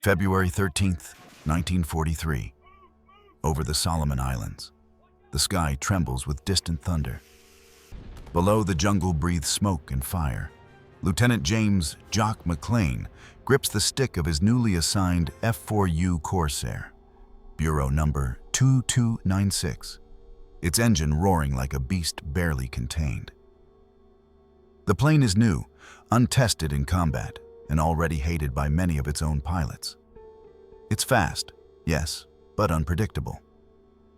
February 13th, 1943. Over the Solomon Islands, the sky trembles with distant thunder. Below, the jungle breathes smoke and fire. Lieutenant James "Jock" McLean grips the stick of his newly assigned F4U Corsair, Bureau number 2296, its engine roaring like a beast barely contained. The plane is new, untested in combat, and already hated by many of its own pilots. It's fast, yes, but unpredictable.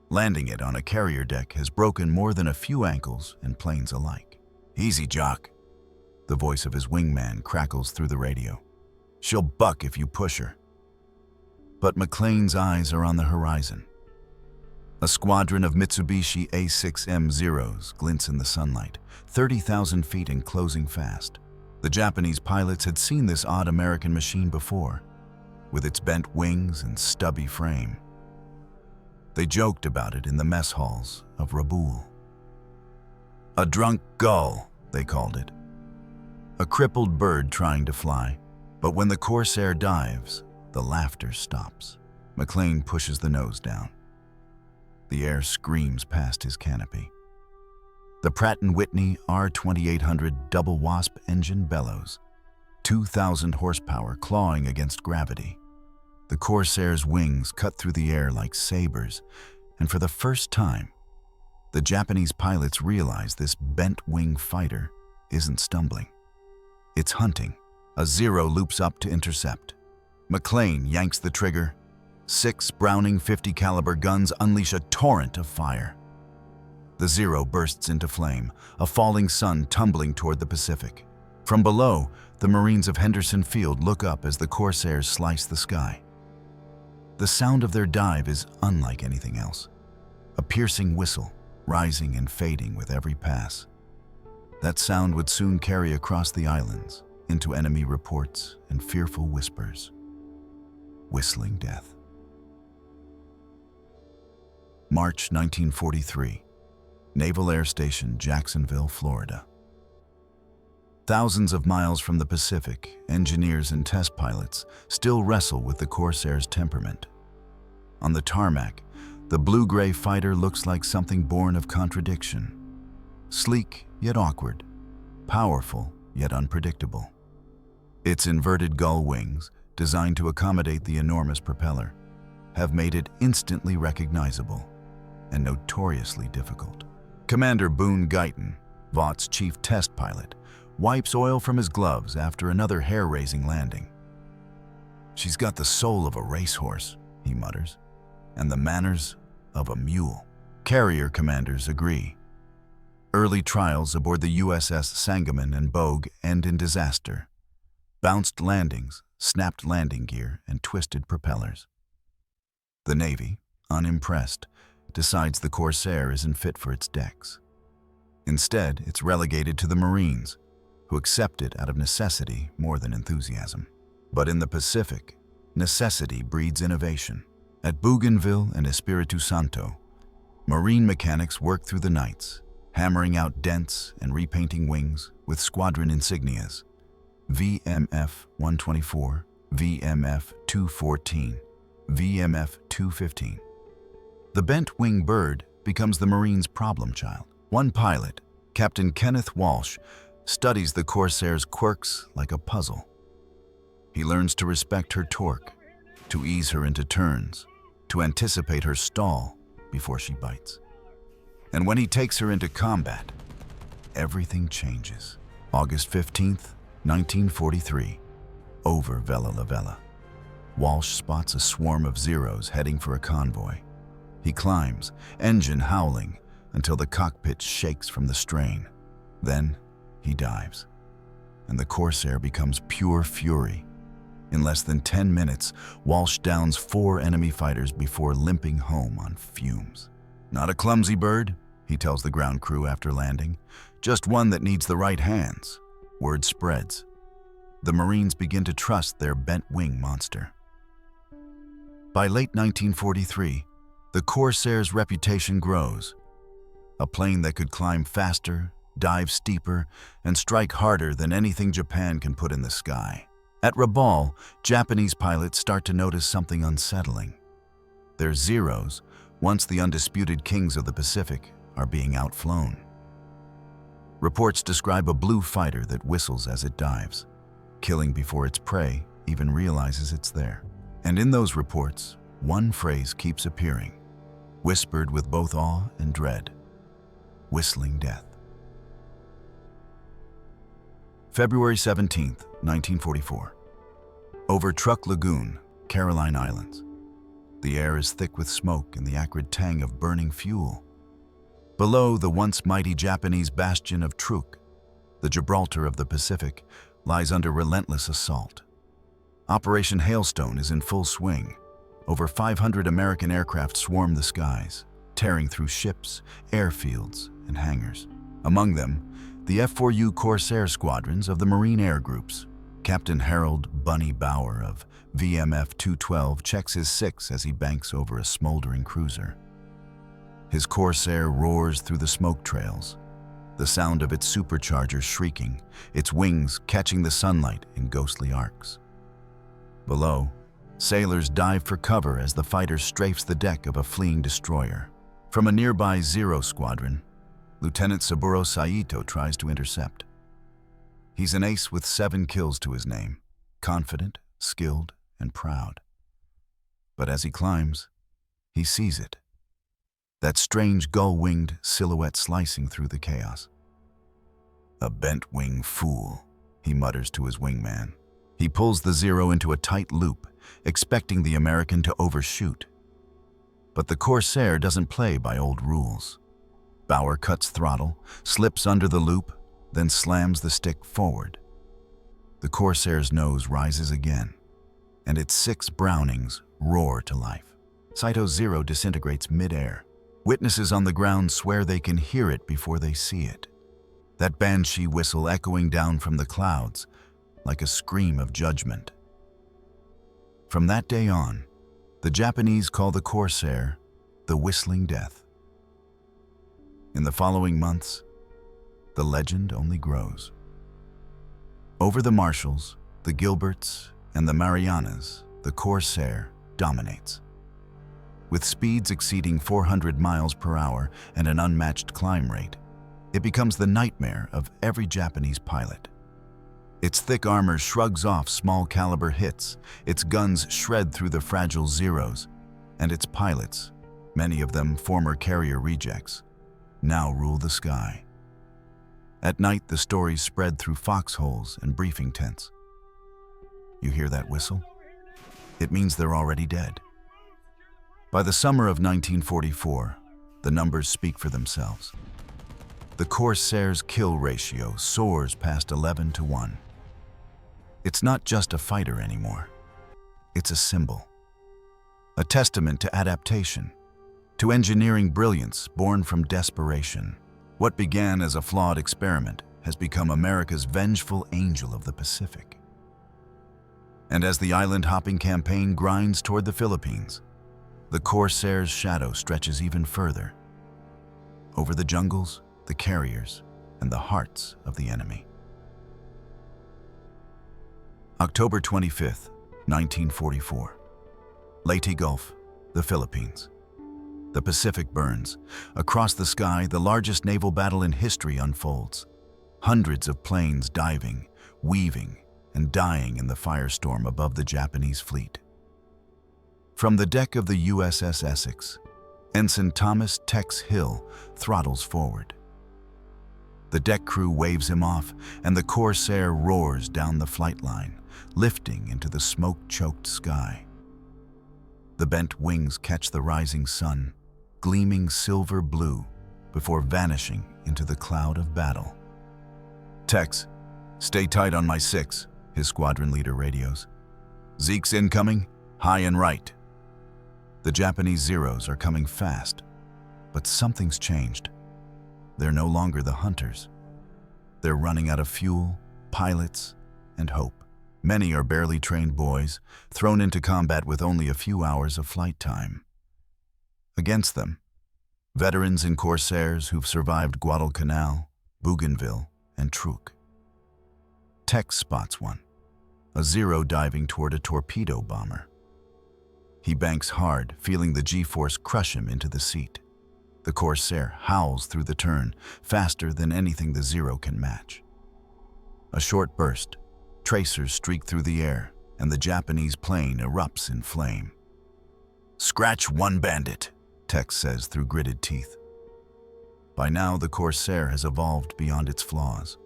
Landing it on a carrier deck has broken more than a few ankles and planes alike. "Easy, Jock," the voice of his wingman crackles through the radio. "She'll buck if you push her." But McLean's eyes are on the horizon. A squadron of Mitsubishi A6M-Zeros glints in the sunlight, 30,000 feet and closing fast. The Japanese pilots had seen this odd American machine before, with its bent wings and stubby frame. They joked about it in the mess halls of Rabaul. "A drunk gull," they called it. A crippled bird trying to fly, but when the Corsair dives, the laughter stops. McLean pushes the nose down. The air screams past his canopy. The Pratt & Whitney R2800 double wasp engine bellows, 2,000 horsepower clawing against gravity. The Corsair's wings cut through the air like sabers, and for the first time, the Japanese pilots realize this bent-wing fighter isn't stumbling. It's hunting. A Zero loops up to intercept. McLean yanks the trigger. 6 Browning .50 caliber guns unleash a torrent of fire. The Zero bursts into flame, a falling sun tumbling toward the Pacific. From below, the Marines of Henderson Field look up as the Corsairs slice the sky. The sound of their dive is unlike anything else. A piercing whistle, rising and fading with every pass. That sound would soon carry across the islands into enemy reports and fearful whispers. Whistling death. March 1943. Naval Air Station, Jacksonville, Florida. Thousands of miles from the Pacific, engineers and test pilots still wrestle with the Corsair's temperament. On the tarmac, the blue-gray fighter looks like something born of contradiction. Sleek yet awkward, powerful yet unpredictable. Its inverted gull wings, designed to accommodate the enormous propeller, have made it instantly recognizable and notoriously difficult. Commander Boone Guyton, Vaught's chief test pilot, wipes oil from his gloves after another hair-raising landing. "She's got the soul of a racehorse," he mutters, "and the manners of a mule." Carrier commanders agree. Early trials aboard the USS Sangamon and Bogue end in disaster. Bounced landings, snapped landing gear, and twisted propellers. The Navy, unimpressed, decides the Corsair isn't fit for its decks. Instead, it's relegated to the Marines, who accept it out of necessity more than enthusiasm. But in the Pacific, necessity breeds innovation. At Bougainville and Espiritu Santo, Marine mechanics work through the nights, hammering out dents and repainting wings with squadron insignias: VMF 124, VMF 214, VMF 215. The bent-wing bird becomes the Marines' problem child. One pilot, Captain Kenneth Walsh, studies the Corsair's quirks like a puzzle. He learns to respect her torque, to ease her into turns, to anticipate her stall before she bites. And when he takes her into combat, everything changes. August 15th, 1943, over Vella La Vella. Walsh spots a swarm of Zeros heading for a convoy. He climbs, engine howling, until the cockpit shakes from the strain. Then he dives, and the Corsair becomes pure fury. In less than 10 minutes, Walsh downs 4 enemy fighters before limping home on fumes. "Not a clumsy bird," he tells the ground crew after landing. "Just one that needs the right hands." Word spreads. The Marines begin to trust their bent-wing monster. By late 1943, the Corsair's reputation grows. A plane that could climb faster, dive steeper, and strike harder than anything Japan can put in the sky. At Rabaul, Japanese pilots start to notice something unsettling. Their Zeros, once the undisputed kings of the Pacific, are being outflown. Reports describe a blue fighter that whistles as it dives, killing before its prey even realizes it's there. And in those reports, one phrase keeps appearing, whispered with both awe and dread: whistling death. February 17, 1944. Over Truk Lagoon, Caroline Islands. The air is thick with smoke and the acrid tang of burning fuel. Below the once mighty Japanese bastion of Truk, the Gibraltar of the Pacific lies under relentless assault. Operation Hailstone is in full swing. Over 500 American aircraft swarm the skies, tearing through ships, airfields, and hangars. Among them, the F4U Corsair squadrons of the Marine Air Groups. Captain Harold "Bunny" Bauer of VMF 212 checks his 6 as he banks over a smoldering cruiser. His Corsair roars through the smoke trails, the sound of its supercharger shrieking, its wings catching the sunlight in ghostly arcs. Below, sailors dive for cover as the fighter strafes the deck of a fleeing destroyer. From a nearby Zero squadron, Lieutenant Saburo Saito tries to intercept. He's an ace with 7 kills to his name, confident, skilled, and proud. But as he climbs, he sees it. That strange gull-winged silhouette slicing through the chaos. "A bent-wing fool," he mutters to his wingman. He pulls the Zero into a tight loop, expecting the American to overshoot. But the Corsair doesn't play by old rules. Bauer cuts throttle, slips under the loop, then slams the stick forward. The Corsair's nose rises again, and its 6 Brownings roar to life. Saito's Zero disintegrates mid-air. Witnesses on the ground swear they can hear it before they see it. That banshee whistle echoing down from the clouds like a scream of judgment. From that day on, the Japanese call the Corsair the Whistling Death. In the following months, the legend only grows. Over the Marshalls, the Gilberts, and the Marianas, the Corsair dominates. With speeds exceeding 400 miles per hour and an unmatched climb rate, it becomes the nightmare of every Japanese pilot. Its thick armor shrugs off small-caliber hits, its guns shred through the fragile Zeros, and its pilots, many of them former carrier rejects, now rule the sky. At night, the stories spread through foxholes and briefing tents. You hear that whistle? It means they're already dead. By the summer of 1944, the numbers speak for themselves. The Corsair's kill ratio soars past 11 to 1. It's not just a fighter anymore. It's a symbol. A testament to adaptation, to engineering brilliance born from desperation. What began as a flawed experiment has become America's vengeful angel of the Pacific. And as the island-hopping campaign grinds toward the Philippines, the Corsair's shadow stretches even further, over the jungles, the carriers, and the hearts of the enemy. October 25, 1944. Leyte Gulf, the Philippines. The Pacific burns. Across the sky, the largest naval battle in history unfolds. Hundreds of planes diving, weaving, and dying in the firestorm above the Japanese fleet. From the deck of the USS Essex, Ensign Thomas Tex Hill throttles forward. The deck crew waves him off, and the Corsair roars down the flight line, lifting into the smoke-choked sky. The bent wings catch the rising sun, gleaming silver blue, before vanishing into the cloud of battle. "Tex, stay tight on my 6, his squadron leader radios. "Zeke's incoming, high and right." The Japanese Zeros are coming fast, but something's changed. They're no longer the hunters. They're running out of fuel, pilots, and hope. Many are barely trained boys, thrown into combat with only a few hours of flight time. Against them, veterans in Corsairs who've survived Guadalcanal, Bougainville, and Truk. Tex spots one, a Zero diving toward a torpedo bomber. He banks hard, feeling the G-force crush him into the seat. The Corsair howls through the turn, faster than anything the Zero can match. A short burst, tracers streak through the air, and the Japanese plane erupts in flame. "Scratch one bandit," Tex says through gritted teeth. By now, the Corsair has evolved beyond its flaws.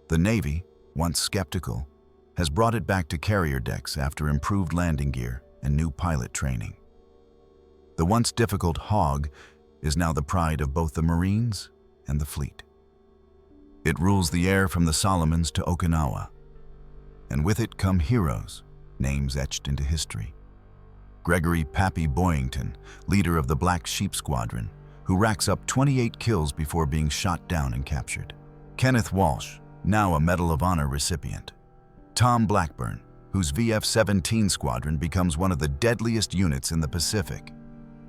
The Navy, once skeptical, has brought it back to carrier decks after improved landing gear and new pilot training. The once difficult Hog is now the pride of both the Marines and the fleet. It rules the air from the Solomons to Okinawa, and with it come heroes, names etched into history. Gregory "Pappy" Boyington, leader of the Black Sheep Squadron, who racks up 28 kills before being shot down and captured. Kenneth Walsh, now a Medal of Honor recipient. Tom Blackburn, whose VF-17 squadron becomes one of the deadliest units in the Pacific.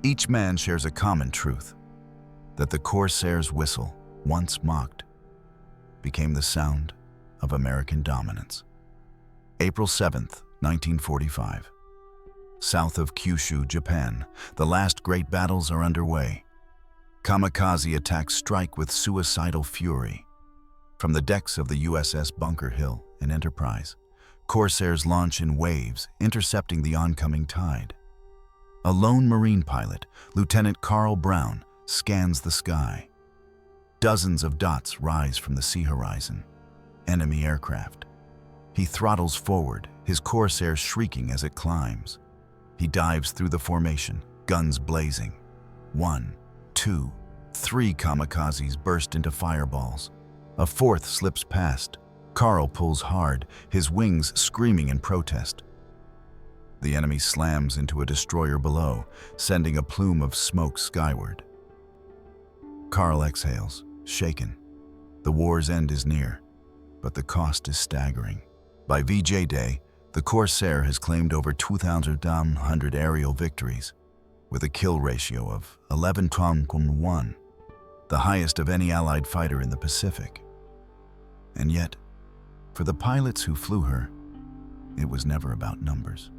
Each man shares a common truth, that the Corsair's whistle, once mocked, became the sound of American dominance. April 7th, 1945. South of Kyushu, Japan, the last great battles are underway. Kamikaze attacks strike with suicidal fury. From the decks of the USS Bunker Hill and Enterprise, Corsairs launch in waves, intercepting the oncoming tide. A lone Marine pilot, Lieutenant Carl Brown, scans the sky. Dozens of dots rise from the sea horizon. Enemy aircraft. He throttles forward, his Corsair shrieking as it climbs. He dives through the formation, guns blazing. 1, 2, 3 kamikazes burst into fireballs. A fourth slips past. Carl pulls hard, his wings screaming in protest. The enemy slams into a destroyer below, sending a plume of smoke skyward. Carl exhales, shaken. The war's end is near, but the cost is staggering. By VJ Day, the Corsair has claimed over 2,100 aerial victories, with a kill ratio of 11-1, the highest of any Allied fighter in the Pacific. And yet, for the pilots who flew her, it was never about numbers.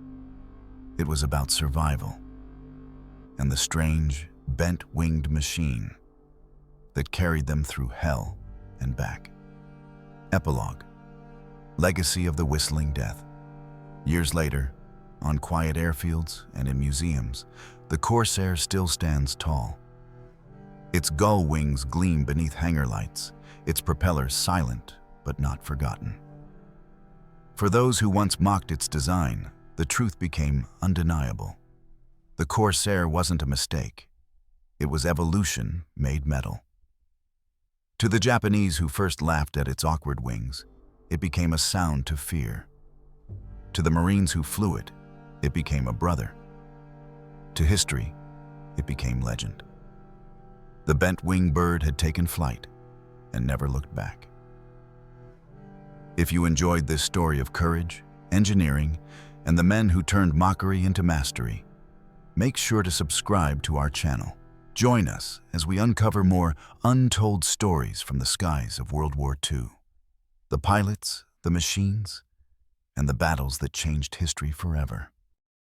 It was about survival and the strange, bent-winged machine that carried them through hell and back. Epilogue. Legacy of the Whistling Death. Years later, on quiet airfields and in museums, the Corsair still stands tall. Its gull wings gleam beneath hangar lights, its propellers silent but not forgotten. For those who once mocked its design, the truth became undeniable. The Corsair wasn't a mistake. It was evolution made metal. To the Japanese who first laughed at its awkward wings, it became a sound to fear. To the Marines who flew it, it became a brother. To history, it became legend. The bent-wing bird had taken flight and never looked back. If you enjoyed this story of courage, engineering, and the men who turned mockery into mastery, make sure to subscribe to our channel. Join us as we uncover more untold stories from the skies of World War II. The pilots, the machines, and the battles that changed history forever.